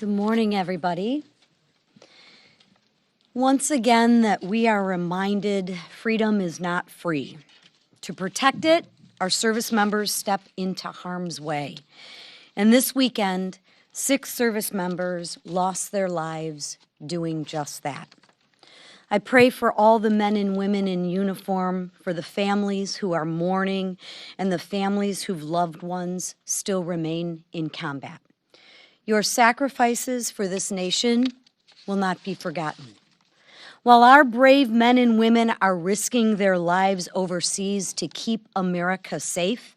Good morning, everybody. Once again, that we are reminded freedom is not free. To protect it, our service members step into harm's way. And this weekend, 6 service members lost their lives doing just that. I pray for all the men and women in uniform, for the families who are mourning, and the families whose loved ones still remain in combat. Your sacrifices for this nation will not be forgotten. While our brave men and women are risking their lives overseas to keep America safe,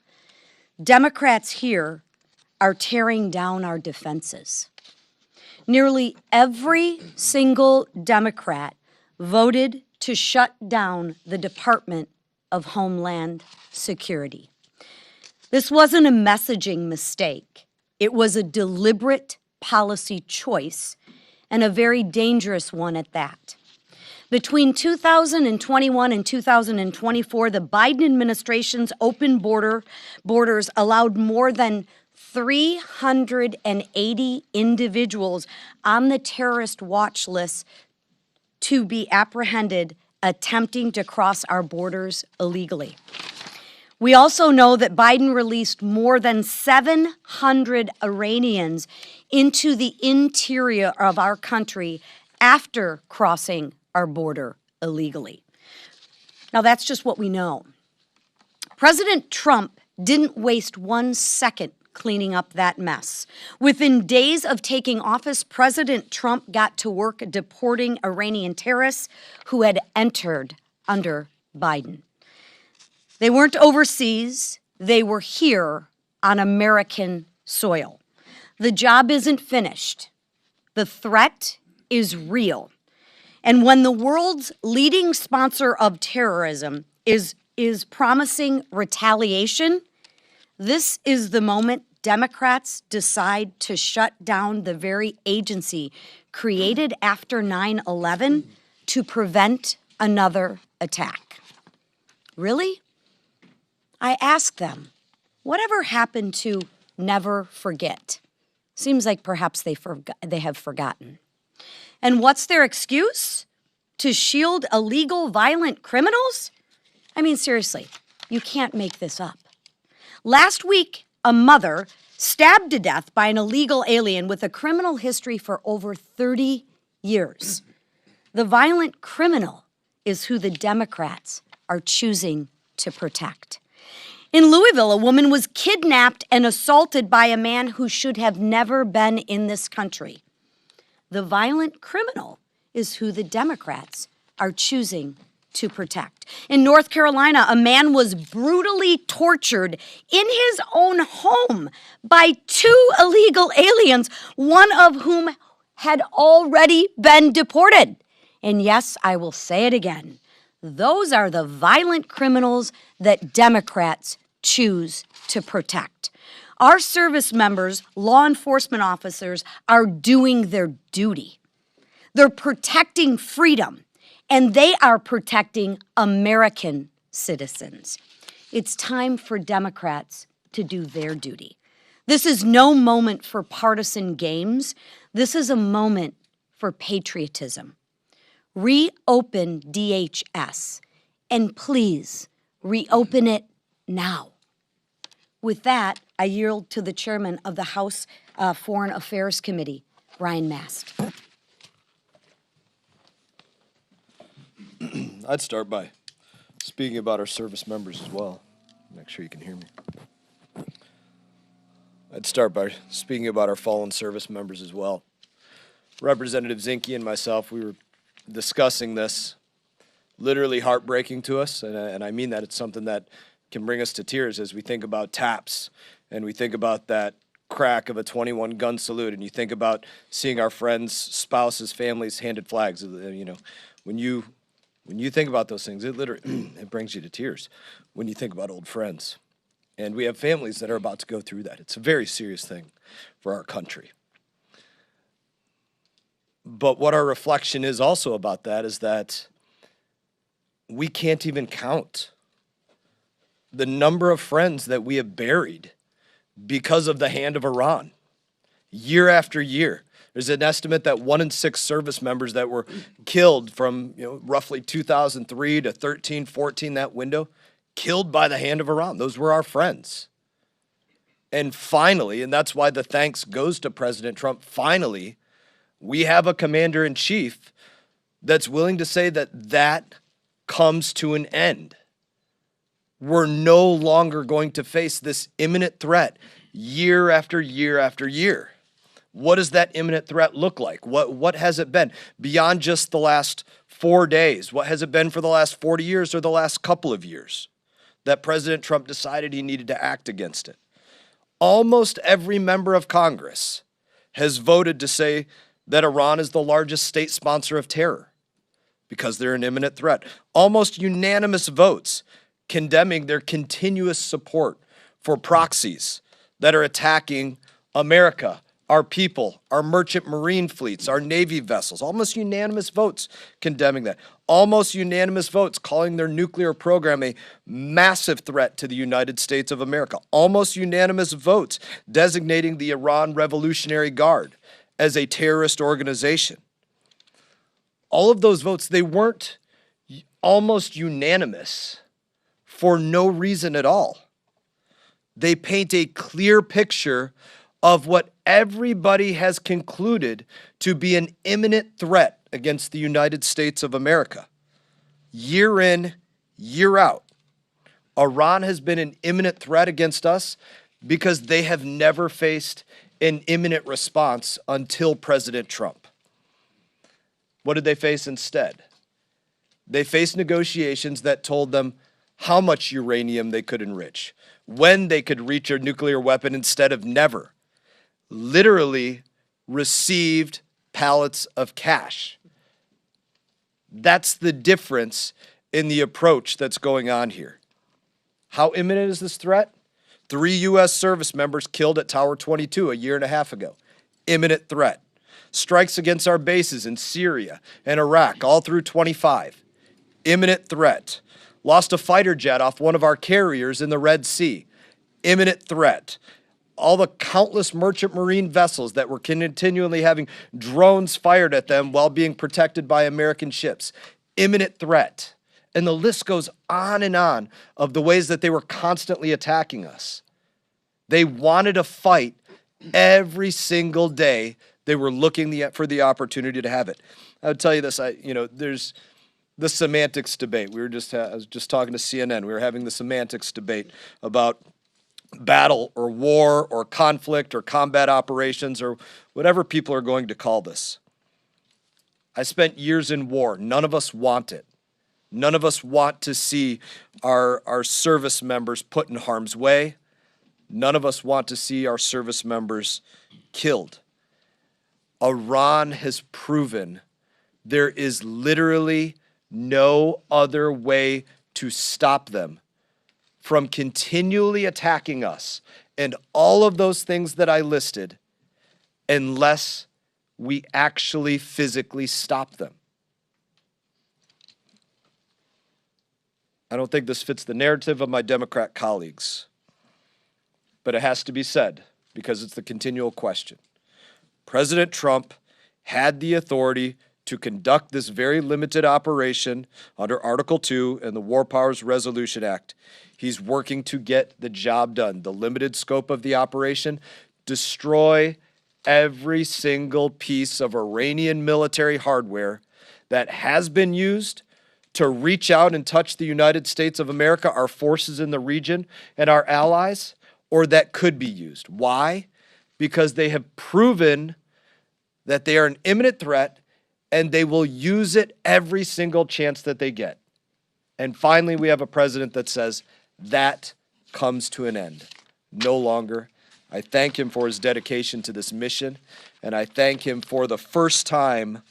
Democrats here are tearing down our defenses. Nearly every single Democrat voted to shut down the Department of Homeland Security. This wasn't a messaging mistake. It was a deliberate policy choice, and a very dangerous one at that. Between 2021 and 2024, the Biden administration's open borders allowed more than 380 individuals on the terrorist watch list to be apprehended attempting to cross our borders illegally. We also know that Biden released more than 700 Iranians into the interior of our country after crossing our border illegally. Now, that's just what we know. President Trump didn't waste 1 second cleaning up that mess. Within days of taking office, President Trump got to work deporting Iranian terrorists who had entered under Biden. They weren't overseas, they were here on American soil. The job isn't finished. The threat is real. And when the world's leading sponsor of terrorism is promising retaliation, this is the moment Democrats decide to shut down the very agency created after 9/11 to prevent another attack. Really? I ask them, whatever happened to never forget? Seems like perhaps they have forgotten. And what's their excuse? To shield illegal, violent criminals? I mean, seriously, you can't make this up. Last week, a mother stabbed to death by an illegal alien with a criminal history for over 30 years. The violent criminal is who the Democrats are choosing to protect. In Louisville, a woman was kidnapped and assaulted by a man who should have never been in this country. The violent criminal is who the Democrats are choosing to protect. In North Carolina, a man was brutally tortured in his own home by 2 illegal aliens, one of whom had already been deported. And yes, I will say it again. Those are the violent criminals that Democrats choose to protect. Our service members, law enforcement officers, are doing their duty. They're protecting freedom, and they are protecting American citizens. It's time for Democrats to do their duty. This is no moment for partisan games. This is a moment for patriotism. Reopen DHS, and please reopen it now. With that, I yield to the chairman of the House Foreign Affairs Committee, Brian Mast. I'd start by speaking about our service members as well. Make sure you can hear me. I'd start by speaking about our fallen service members as well. Representative Zinke and myself, we were discussing this, literally heartbreaking to us, and I mean that. It's something that can bring us to tears as we think about TAPS and we think about that crack of a 21 gun salute, and you think about seeing our friends, spouses, families handed flags. You know, when you think about those things, it literally it brings you to tears when you think about old friends. And we have families that are about to go through that. It's a very serious thing for our country. But what our reflection is also about that is that we can't even count the number of friends that we have buried because of the hand of Iran, year after year, There's an estimate that 1 in 6 service members that were killed from roughly 2003 to 13, 14, that window, killed by the hand of Iran. Those were our friends. And finally, and that's why the thanks goes to President Trump, finally, we have a commander-in-chief that's willing to say that that comes to an end. We're no longer going to face this imminent threat year after year after year. What does that imminent threat look like? What has it been beyond just the last 4 days? What has it been for the last 40 years or the last couple of years that President Trump decided he needed to act against it? Almost every member of Congress has voted to say that Iran is the largest state sponsor of terror because they're an imminent threat. Almost unanimous votes condemning their continuous support for proxies that are attacking America, our people, our merchant marine fleets, our Navy vessels. Almost unanimous votes condemning that. Almost unanimous votes calling their nuclear program a massive threat to the United States of America. Almost unanimous votes designating the Iran Revolutionary Guard as a terrorist organization. All of those votes, they weren't almost unanimous for no reason at all. They paint a clear picture of what everybody has concluded to be an imminent threat against the United States of America. Year in, year out, Iran has been an imminent threat against us because they have never faced an imminent response until President Trump. What did they face instead? They faced negotiations that told them how much uranium they could enrich, when they could reach a nuclear weapon instead of never. Literally received pallets of cash. That's the difference in the approach that's going on here. How imminent is this threat? 3 U.S. service members killed at Tower 22 a year and a half ago. Imminent threat. Strikes against our bases in Syria and Iraq all through 25. Imminent threat. Lost a fighter jet off one of our carriers in the Red Sea. Imminent threat. All the countless merchant marine vessels that were continually having drones fired at them while being protected by American ships. Imminent threat. And the list goes on of the ways that they were constantly attacking us. They wanted a fight every single day. They were looking for the opportunity to have it. I would tell you this, there's the semantics debate. I was just talking to CNN. We were having the semantics debate about battle or war or conflict or combat operations or whatever people are going to call this. I spent years in war. None of us want it. None of us want to see our service members put in harm's way. None of us want to see our service members killed. Iran has proven there is literally no other way to stop them from continually attacking us and all of those things that I listed unless we actually physically stop them. I don't think this fits the narrative of my Democrat colleagues, but it has to be said because it's the continual question. President Trump had the authority to conduct this very limited operation under Article 2 in the War Powers Resolution Act. He's working to get the job done. The limited scope of the operation, destroy every single piece of Iranian military hardware that has been used to reach out and touch the United States of America, our forces in the region, and our allies, or that could be used. Why? Because they have proven that they are an imminent threat and they will use it every single chance that they get. And finally, we have a president that says that comes to an end. No longer. I thank him for his dedication to this mission, and I thank him for the first time,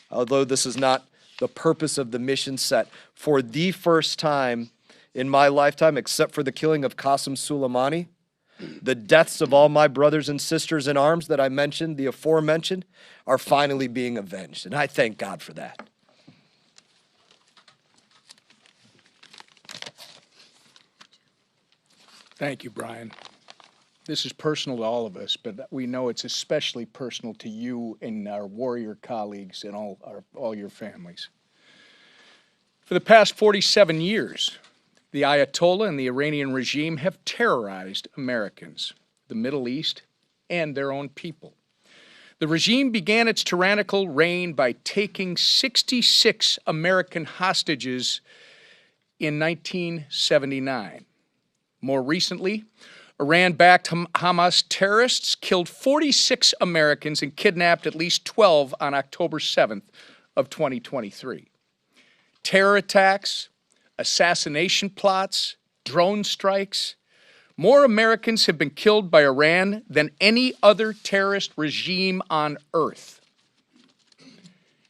although this is not the purpose of the mission set, for the first time in my lifetime, except for the killing of Qasem Soleimani, the deaths of all my brothers and sisters in arms that I mentioned, the aforementioned, are finally being avenged. And I thank God for that. Thank you, Brian. this is personal to all of us, but we know it's especially personal to you and our warrior colleagues and all your families. For the past 47 years, the Ayatollah and the Iranian regime have terrorized Americans, the Middle East, and their own people. The regime began its tyrannical reign by taking 66 American hostages in 1979. More recently, Iran-backed Hamas terrorists killed 46 Americans and kidnapped at least 12 on October 7th of 2023. Terror attacks, assassination plots, drone strikes. More Americans have been killed by Iran than any other terrorist regime on earth.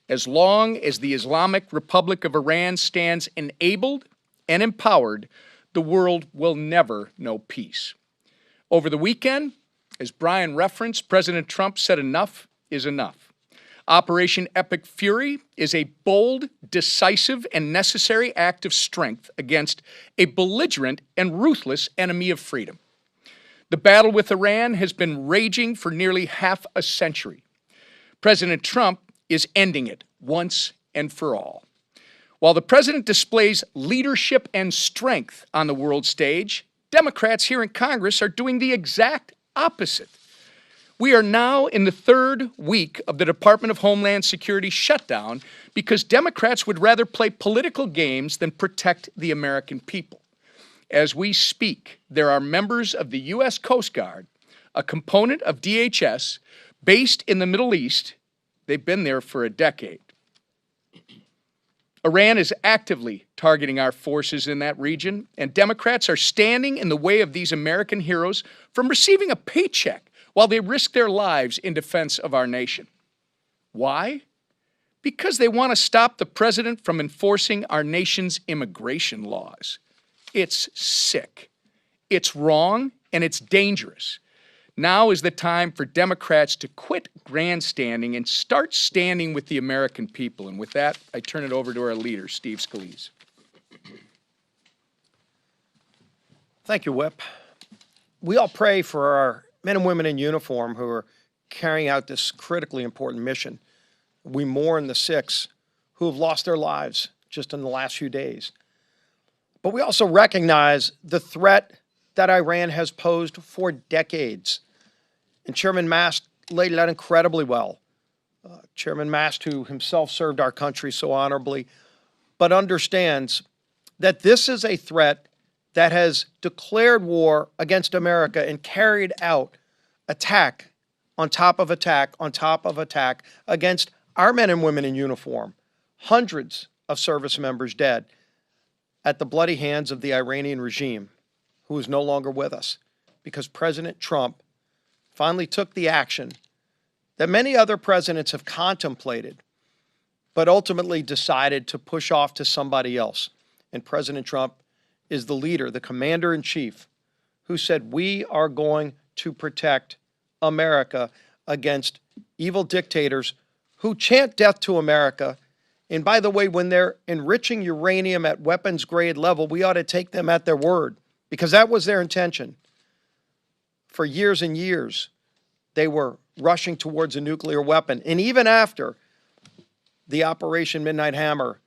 As long as the Islamic Republic of Iran stands enabled and empowered, the world will never know peace. Over the weekend, as Brian referenced, President Trump said enough is enough. Operation Epic Fury is a bold, decisive, and necessary act of strength against a belligerent and ruthless enemy of freedom. The battle with Iran has been raging for nearly half a century. President Trump is ending it once and for all. While the president displays leadership and strength on the world stage, Democrats here in Congress are doing the exact opposite. We are now in the third week of the Department of Homeland Security shutdown because Democrats would rather play political games than protect the American people. As we speak, there are members of the U.S. Coast Guard, a component of DHS, based in the Middle East. They've been there for a decade. Iran is actively targeting our forces in that region, and Democrats are standing in the way of these American heroes from receiving a paycheck while they risk their lives in defense of our nation. Why? Because they want to stop the president from enforcing our nation's immigration laws. It's sick, it's wrong, and it's dangerous. Now is the time for Democrats to quit grandstanding and start standing with the American people. And with that, I turn it over to our leader, Steve Scalise. Thank you, Whip. We all pray for our men and women in uniform who are carrying out this critically important mission. We mourn the 6 who have lost their lives just in the last few days. But we also recognize the threat that Iran has posed for decades. And Chairman Mast laid it out incredibly well. Chairman Mast, who himself served our country so honorably, but understands that this is a threat that has declared war against America and carried out attack on top of attack on top of attack against our men and women in uniform. Hundreds of service members dead at the bloody hands of the Iranian regime, who is no longer with us, because President Trump finally took the action that many other presidents have contemplated, but ultimately decided to push off to somebody else. And President Trump is the leader, the commander-in-chief, who said, we are going to protect America against evil dictators who chant death to America. And by the way, when they're enriching uranium at weapons grade level, we ought to take them at their word, because that was their intention. For years and years, they were rushing towards a nuclear weapon. And even after the Operation Midnight Hammer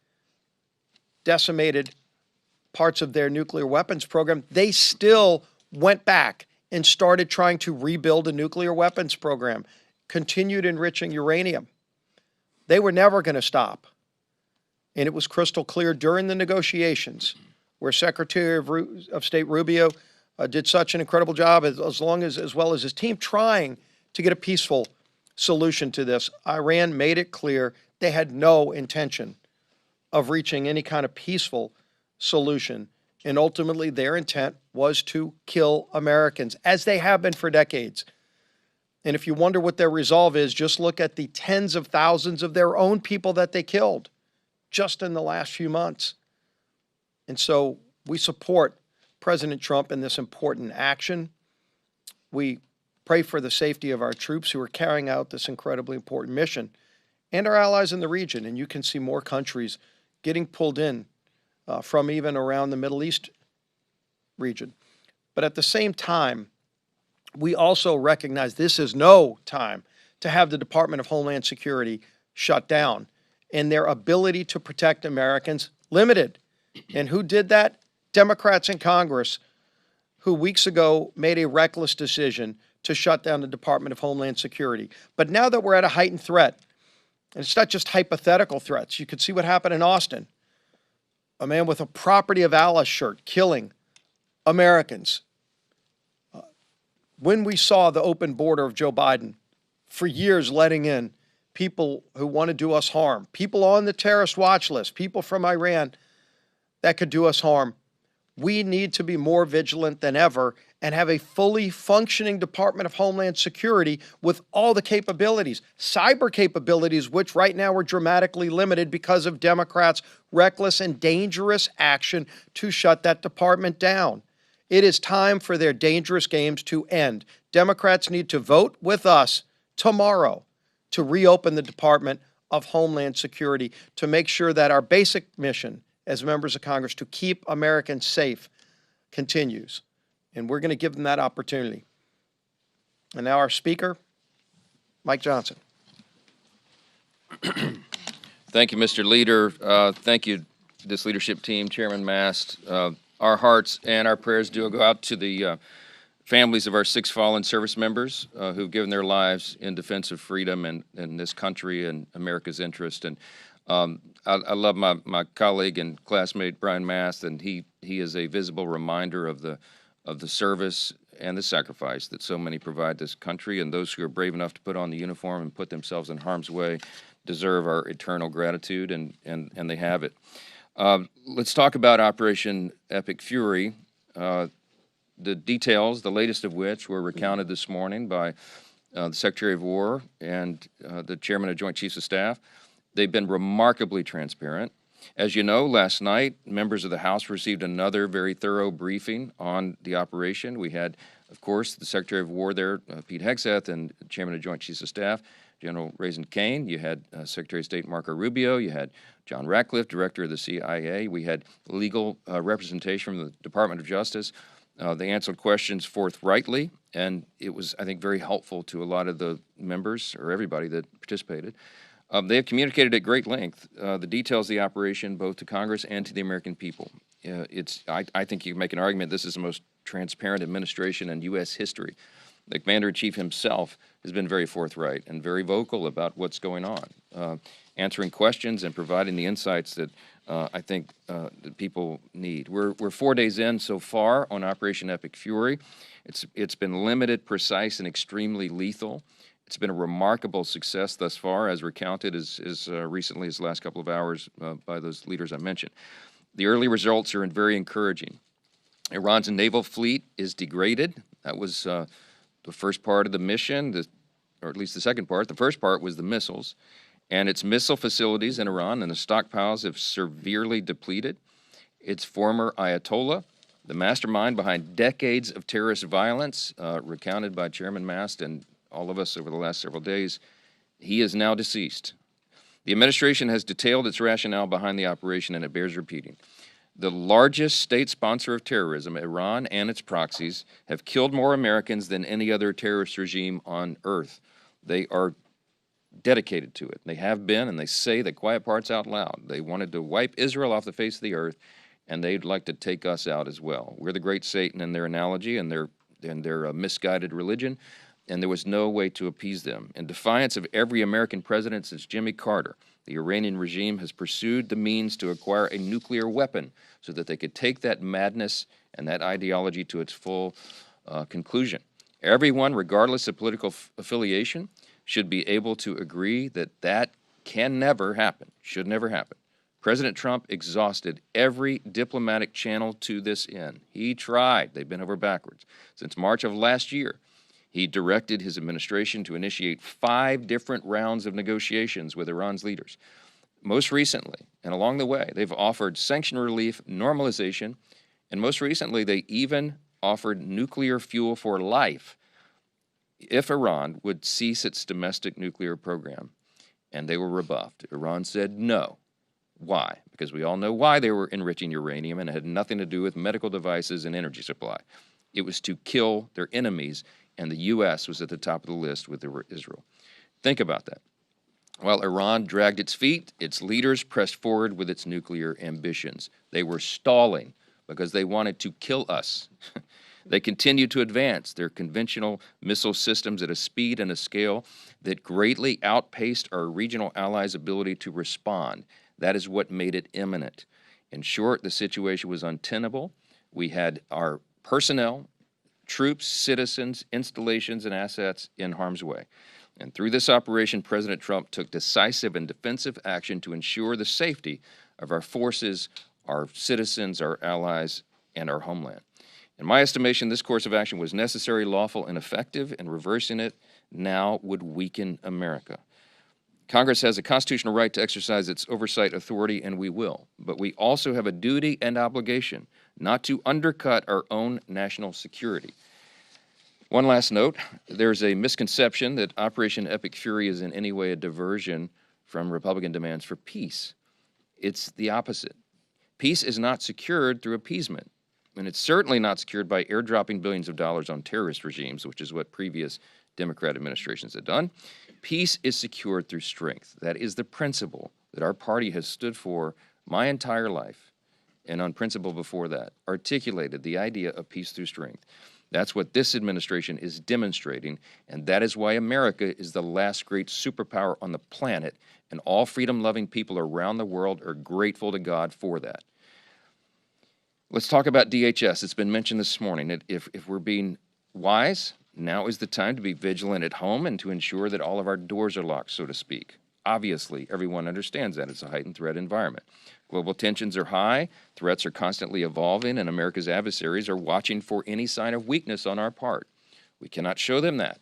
decimated parts of their nuclear weapons program, they still went back and started trying to rebuild a nuclear weapons program, continued enriching uranium. They were never going to stop. And it was crystal clear during the negotiations, where Secretary of State Rubio did such an incredible job, as well as his team, trying to get a peaceful solution to this. Iran made it clear they had no intention of reaching any kind of peaceful solution. And ultimately, their intent was to kill Americans, as they have been for decades. And if you wonder what their resolve is, just look at the tens of thousands of their own people that they killed just in the last few months. And so we support President Trump in this important action. We pray for the safety of our troops who are carrying out this incredibly important mission, and our allies in the region. And you can see more countries getting pulled in from even around the Middle East region. But at the same time, we also recognize this is no time to have the Department of Homeland Security shut down and their ability to protect Americans limited. And who did that? Democrats in Congress, who weeks ago made a reckless decision to shut down the Department of Homeland Security. But now that we're at a heightened threat, and it's not just hypothetical threats, you could see what happened in Austin. A man with a Property of Allah shirt killing Americans. When we saw the open border of Joe Biden, for years letting in people who want to do us harm, people on the terrorist watch list, people from Iran that could do us harm, we need to be more vigilant than ever and have a fully functioning Department of Homeland Security with all the capabilities, cyber capabilities, which right now are dramatically limited because of Democrats' reckless and dangerous action to shut that department down. It is time for their dangerous games to end. Democrats need to vote with us tomorrow to reopen the Department of Homeland Security to make sure that our basic mission as members of Congress to keep Americans safe continues. And we're going to give them that opportunity. And now our speaker, Mike Johnson. Thank you, Mr. Leader. Thank you, this leadership team, Chairman Mast. Our hearts and our prayers do go out to the families of our 6 fallen service members who've given their lives in defense of freedom and this country and America's interest. And I love my colleague and classmate Brian Mast, and he is a visible reminder of the service and the sacrifice that so many provide this country, and those who are brave enough to put on the uniform and put themselves in harm's way deserve our eternal gratitude, and they have it. Let's talk about Operation Epic Fury. The details, the latest of which were recounted this morning by the Secretary of War and the Chairman of Joint Chiefs of Staff. They've been remarkably transparent. As you know, last night, members of the House received another very thorough briefing on the operation. We had, of course, the Secretary of War there, Pete Hegseth, and Chairman of Joint Chiefs of Staff, General Raising Kane. You had Secretary of State Marco Rubio. You had John Ratcliffe, Director of the CIA. We had legal representation from the Department of Justice. They answered questions forthrightly, and it was, I think, very helpful to a lot of the members, or everybody that participated. They have communicated at great length the details of the operation, both to Congress and to the American people. I think you can make an argument this is the most transparent administration in U.S. history. The Commander-in-Chief himself has been very forthright and very vocal about what's going on, answering questions and providing the insights that I think that people need. We're 4 days in so far on Operation Epic Fury. It's been limited, precise, and extremely lethal. It's been a remarkable success thus far, as recounted as recently as the last couple of hours by those leaders I mentioned. The early results are very encouraging. Iran's naval fleet is degraded. That was the first part of the mission, or at least the second part. The first part was the missiles. And its missile facilities in Iran and the stockpiles have severely depleted. Its former Ayatollah, the mastermind behind decades of terrorist violence, recounted by Chairman Mast and all of us over the last several days, he is now deceased. The administration has detailed its rationale behind the operation, and it bears repeating. The largest state sponsor of terrorism, Iran and its proxies, have killed more Americans than any other terrorist regime on earth. They are dedicated to it. They have been, and they say the quiet parts out loud. They wanted to wipe Israel off the face of the earth, and they'd like to take us out as well. We're the great Satan in their analogy and their misguided religion, and there was no way to appease them. In defiance of every American president since Jimmy Carter, the Iranian regime has pursued the means to acquire a nuclear weapon so that they could take that madness and that ideology to its full conclusion. Everyone, regardless of political affiliation, should be able to agree that that can never happen, should never happen. President Trump exhausted every diplomatic channel to this end. He tried. They've been over backwards. Since March of last year, he directed his administration to initiate 5 different rounds of negotiations with Iran's leaders. Most recently, and along the way, they've offered sanction relief, normalization, and most recently, they even offered nuclear fuel for life if Iran would cease its domestic nuclear program. And they were rebuffed. Iran said no. Why? Because we all know why they were enriching uranium, and it had nothing to do with medical devices and energy supply. It was to kill their enemies and the U.S. was at the top of the list with Israel. Think about that. While Iran dragged its feet, its leaders pressed forward with its nuclear ambitions. They were stalling because they wanted to kill us. They continued to advance their conventional missile systems at a speed and a scale that greatly outpaced our regional allies' ability to respond. That is what made it imminent. In short, the situation was untenable. We had our personnel, troops, citizens, installations, and assets in harm's way. And through this operation, President Trump took decisive and defensive action to ensure the safety of our forces, our citizens, our allies, and our homeland. In my estimation, this course of action was necessary, lawful, and effective, and reversing it now would weaken America. Congress has a constitutional right to exercise its oversight authority, and we will. But we also have a duty and obligation not to undercut our own national security. One last note, there's a misconception that Operation Epic Fury is in any way a diversion from Republican demands for peace. It's the opposite. Peace is not secured through appeasement, and it's certainly not secured by airdropping billions of dollars on terrorist regimes, which is what previous Democrat administrations had done. Peace is secured through strength. That is the principle that our party has stood for my entire life, and on principle before that, articulated the idea of peace through strength. That's what this administration is demonstrating, and that is why America is the last great superpower on the planet, and all freedom-loving people around the world are grateful to God for that. Let's talk about DHS. It's been mentioned this morning. If we're being wise, now is the time to be vigilant at home and to ensure that all of our doors are locked, so to speak. Obviously, everyone understands that it's a heightened threat environment. Global tensions are high, threats are constantly evolving, and America's adversaries are watching for any sign of weakness on our part. We cannot show them that.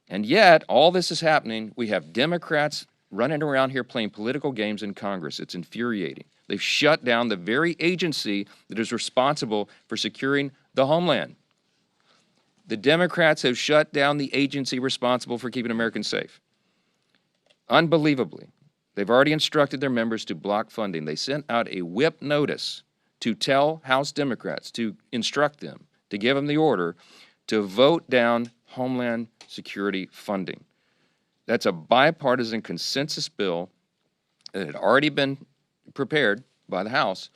And yet, all this is happening. We have Democrats running around here playing political games in Congress. It's infuriating. They've shut down the very agency that is responsible for securing the homeland. The Democrats have shut down the agency responsible for keeping Americans safe. Unbelievably, they've already instructed their members to block funding. They sent out a whip notice to tell House Democrats, to instruct them, to give them the order to vote down Homeland Security funding. That's a bipartisan consensus bill that had already been prepared by the House.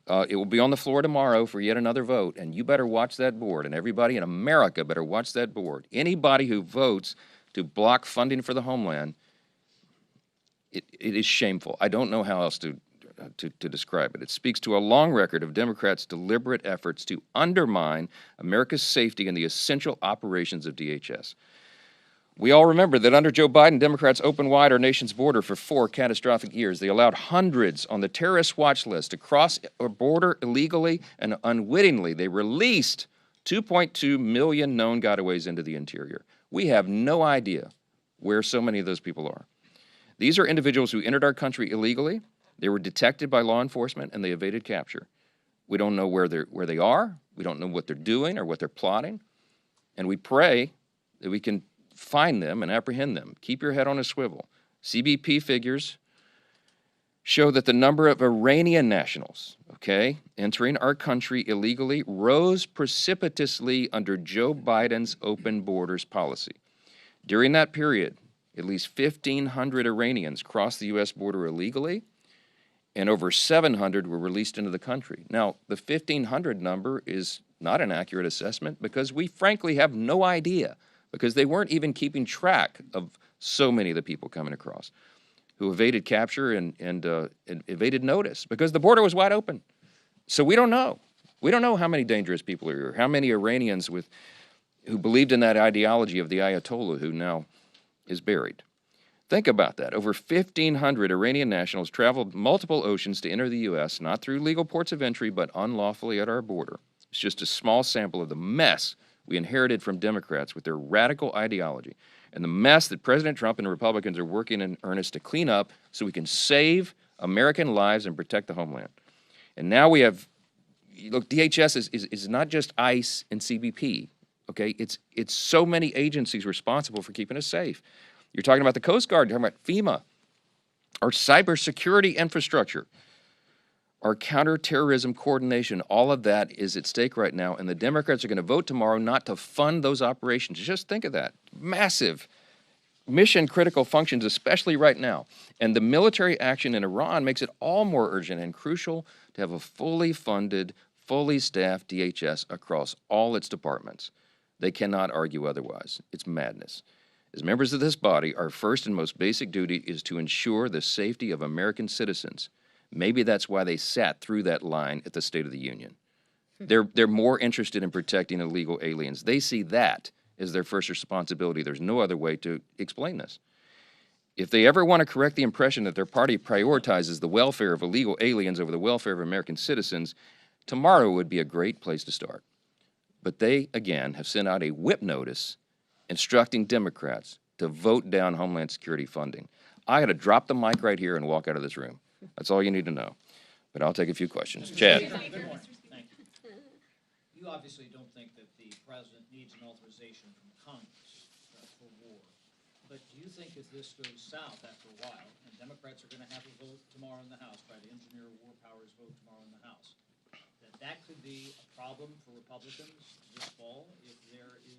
It will be on the floor tomorrow for yet another vote, and you better watch that board, and everybody in America better watch that board. Anybody who votes to block funding for the homeland, it is shameful. I don't know how else to describe it. It speaks to a long record of Democrats' deliberate efforts to undermine America's safety and the essential operations of DHS. We all remember that under Joe Biden, Democrats opened wide our nation's border for 4 catastrophic years. They allowed hundreds on the terrorist watch list to cross our border illegally, and unwittingly, they released 2.2 million known gotaways into the interior. We have no idea where so many of those people are. These are individuals who entered our country illegally. They were detected by law enforcement, and they evaded capture. We don't know where they are. We don't know what they're doing or what they're plotting. And we pray that we can find them and apprehend them. Keep your head on a swivel. CBP figures show that the number of Iranian nationals, entering our country illegally rose precipitously under Joe Biden's open borders policy. During that period, at least 1,500 Iranians crossed the U.S. border illegally, and over 700 were released into the country. Now, the 1,500 number is not an accurate assessment because we frankly have no idea, because they weren't even keeping track of so many of the people coming across who evaded capture and evaded notice because the border was wide open. So we don't know. We don't know how many dangerous people are here, how many Iranians who believed in that ideology of the Ayatollah who now is buried. Think about that. Over 1,500 Iranian nationals traveled multiple oceans to enter the U.S., not through legal ports of entry, but unlawfully at our border. It's just a small sample of the mess we inherited from Democrats with their radical ideology and the mess that President Trump and Republicans are working in earnest to clean up so we can save American lives and protect the homeland. And now we have, look, DHS is not just ICE and CBP, It's so many agencies responsible for keeping us safe. You're talking about the Coast Guard, you're talking about FEMA, our cybersecurity infrastructure, our counterterrorism coordination, all of that is at stake right now, and the Democrats are going to vote tomorrow not to fund those operations. Just think of that. Massive mission critical functions, especially right now. And the military action in Iran makes it all more urgent and crucial to have a fully funded, fully staffed DHS across all its departments. They cannot argue otherwise. It's madness. As members of this body, our first and most basic duty is to ensure the safety of American citizens. Maybe that's why they sat through that line at the State of the Union. They're more interested in protecting illegal aliens. They see that as their first responsibility. There's no other way to explain this. If they ever want to correct the impression that their party prioritizes the welfare of illegal aliens over the welfare of American citizens, tomorrow would be a great place to start. But they, again, have sent out a whip notice instructing Democrats to vote down Homeland Security funding. I got to drop the mic right here and walk out of this room. That's all you need to know. But I'll take a few questions. Chad. Thank you. You obviously don't think that the president needs an authorization from Congress for war. But do you think if this goes south after a while, and Democrats are going to have a vote tomorrow in the House, try to engineer a war powers vote tomorrow in the House, that could be a problem for Republicans this fall if there is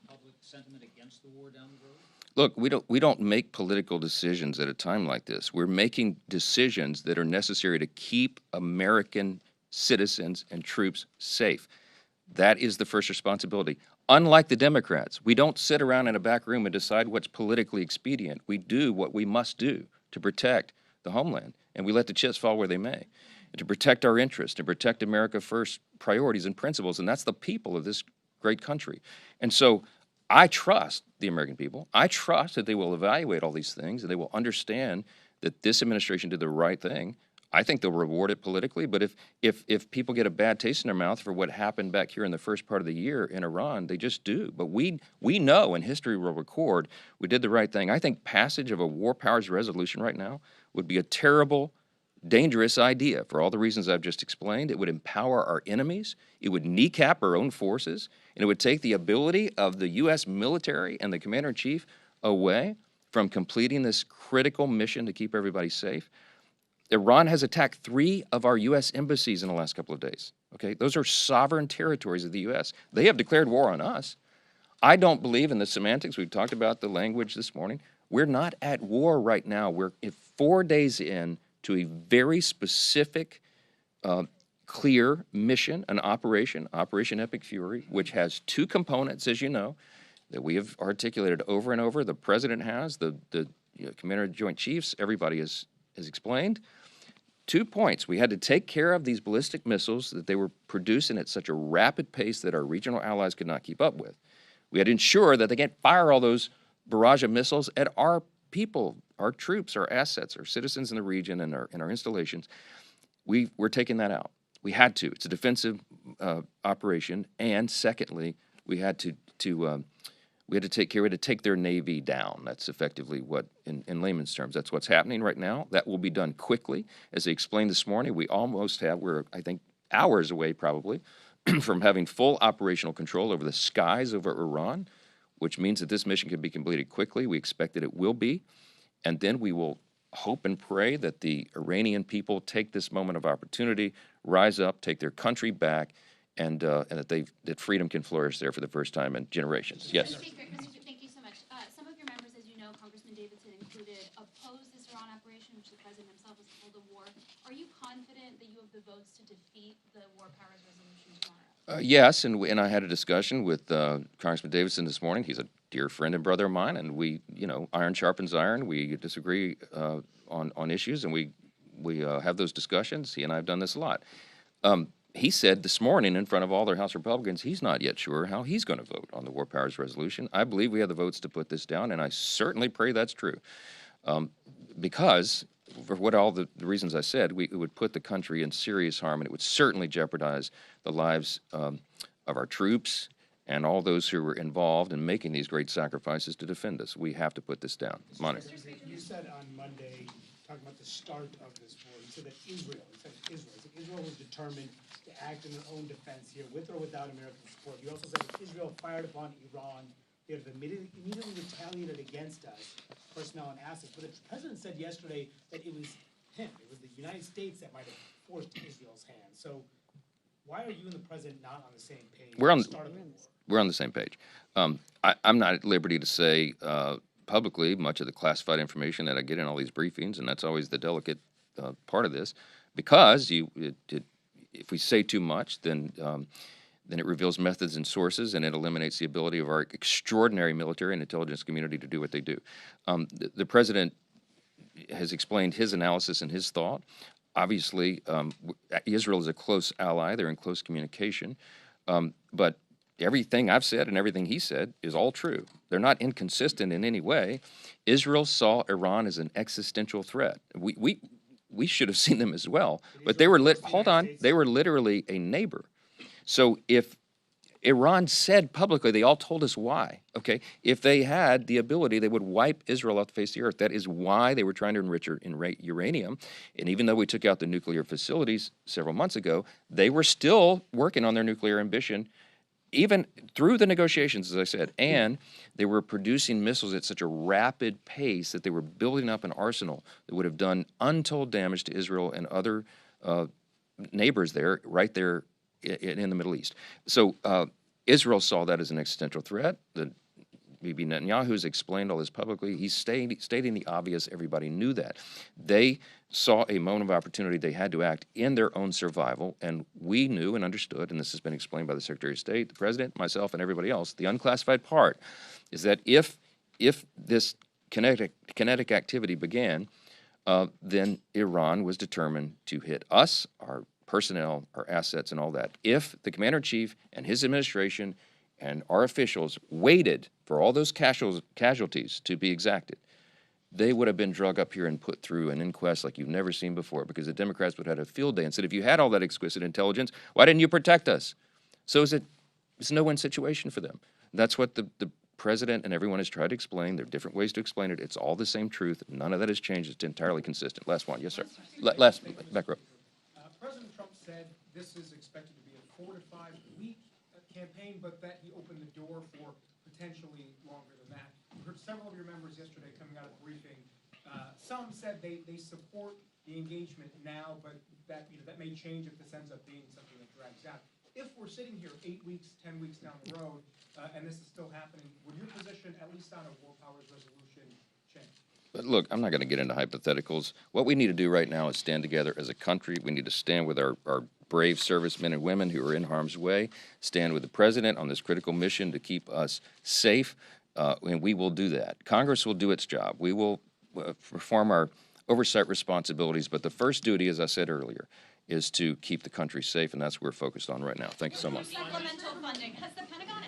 public sentiment against the war down the road? Look, we don't make political decisions at a time like this. We're making decisions that are necessary to keep American citizens and troops safe. That is the first responsibility. Unlike the Democrats, we don't sit around in a back room and decide what's politically expedient. We do what we must do to protect the homeland, and we let the chips fall where they may. And to protect our interests, to protect America First priorities and principles, and that's the people of this great country. And so I trust the American people. I trust that they will evaluate all these things and they will understand that this administration did the right thing. I think they'll reward it politically, but if people get a bad taste in their mouth for what happened back here in the first part of the year in Iran, they just do. But we know, and history will record, we did the right thing. I think passage of a war powers resolution right now would be a terrible, dangerous idea for all the reasons I've just explained. It would empower our enemies, it would kneecap our own forces, and it would take the ability of the U.S. military and the commander-in-chief away from completing this critical mission to keep everybody safe. Iran has attacked 3 of our U.S. embassies in the last couple of days. Okay, those are sovereign territories of the U.S. They have declared war on us. I don't believe in the semantics. We've talked about the language this morning. We're not at war right now. We're 4 days in to a very specific, clear mission, an operation, Operation Epic Fury, which has 2 components, as you know, that we have articulated over and over. The president has, the Commander of Joint Chiefs, everybody has explained. 2 points. We had to take care of these ballistic missiles that they were producing at such a rapid pace that our regional allies could not keep up with. We had to ensure that they can't fire all those barrage of missiles at our people, our troops, our assets, our citizens in the region, and our installations. We're taking that out. We had to. It's a defensive operation. And secondly, we had to take their Navy down. That's effectively what, in layman's terms, that's what's happening right now. That will be done quickly. As I explained this morning, we're, I think, hours away probably from having full operational control over the skies over Iran, which means that this mission can be completed quickly. We expect that it will be. And then we will hope and pray that the Iranian people take this moment of opportunity, rise up, take their country back, and that freedom can flourish there for the first time in generations. Yes. Mr. Speaker, thank you so much. Some of your members, as you know, Congressman Davidson included, opposed this Iran operation, which the president himself has called a war. Are you confident that you have the votes to defeat the war powers resolution tomorrow? Yes, and I had a discussion with Congressman Davidson this morning. He's a dear friend and brother of mine, and we, iron sharpens iron. We disagree on issues, and we have those discussions. He and I have done this a lot. He said this morning in front of all their House Republicans, he's not yet sure how he's going to vote on the war powers resolution. I believe we have the votes to put this down, and I certainly pray that's true. Because, for what all the reasons I said, it would put the country in serious harm, and it would certainly jeopardize the lives of our troops and all those who were involved in making these great sacrifices to defend us. We have to put this down. Monica. You said on Monday, talking about the start of this war, you said that Israel was determined to act in their own defense here, with or without American support. You also said if Israel fired upon Iran, they would have immediately retaliated against us, personnel and assets. But the president said yesterday that it was him, it was the United States that might have forced Israel's hand. So why are you and the president not on the same page? We're on- at the start of the war? We're on the same page. I'm not at liberty to say publicly much of the classified information that I get in all these briefings, and that's always the delicate part of this, because if we say too much, then it reveals methods and sources, and it eliminates the ability of our extraordinary military and intelligence community to do what they do. The president has explained his analysis and his thought. Obviously, Israel is a close ally. They're in close communication. But everything I've said and everything he said is all true. They're not inconsistent in any way. Israel saw Iran as an existential threat. We should have seen them as well, but they were they were literally a neighbor. So if Iran said publicly, they all told us why, okay? If they had the ability, they would wipe Israel off the face of the earth. That is why they were trying to enrich uranium. And even though we took out the nuclear facilities several months ago, they were still working on their nuclear ambition, even through the negotiations, as I said. And they were producing missiles at such a rapid pace that they were building up an arsenal that would have done untold damage to Israel and other neighbors there, right there in the Middle East. So Israel saw that as an existential threat. Bibi Netanyahu has explained all this publicly. He's stating the obvious. Everybody knew that. They saw a moment of opportunity. They had to act in their own survival, and we knew and understood, and this has been explained by the Secretary of State, the President, myself, and everybody else. The unclassified part is that if this kinetic activity began, then Iran was determined to hit us, our personnel, our assets, and all that. If the Commander-in-Chief and his administration and our officials waited for all those casualties to be exacted, they would have been drug up here and put through an inquest like you've never seen before, because the Democrats would have had a field day and said, if you had all that exquisite intelligence, why didn't you protect us? So it's a no-win situation for them. That's what the president and everyone has tried to explain. There are different ways to explain it. It's all the same truth. None of that has changed. It's entirely consistent. Last one. Yes, sir. Last, back row. President Trump said this is expected to be a 4 to 5 week campaign, but that he opened the door for potentially longer than that. We heard several of your members yesterday coming out of briefing. Some said they support the engagement now, but that that may change if this ends up being something that drags out. If we're sitting here 8 weeks, 10 weeks down the road, and this is still happening, would your position, at least on a war powers resolution, change? But look, I'm not going to get into hypotheticals. What we need to do right now is stand together as a country. We need to stand with our brave servicemen and women who are in harm's way, stand with the president on this critical mission to keep us safe, and we will do that. Congress will do its job. We will perform our oversight responsibilities, but the first duty, as I said earlier, is to keep the country safe, and that's what we're focused on right now. Thank you so much. Supplemental funding. Has the Pentagon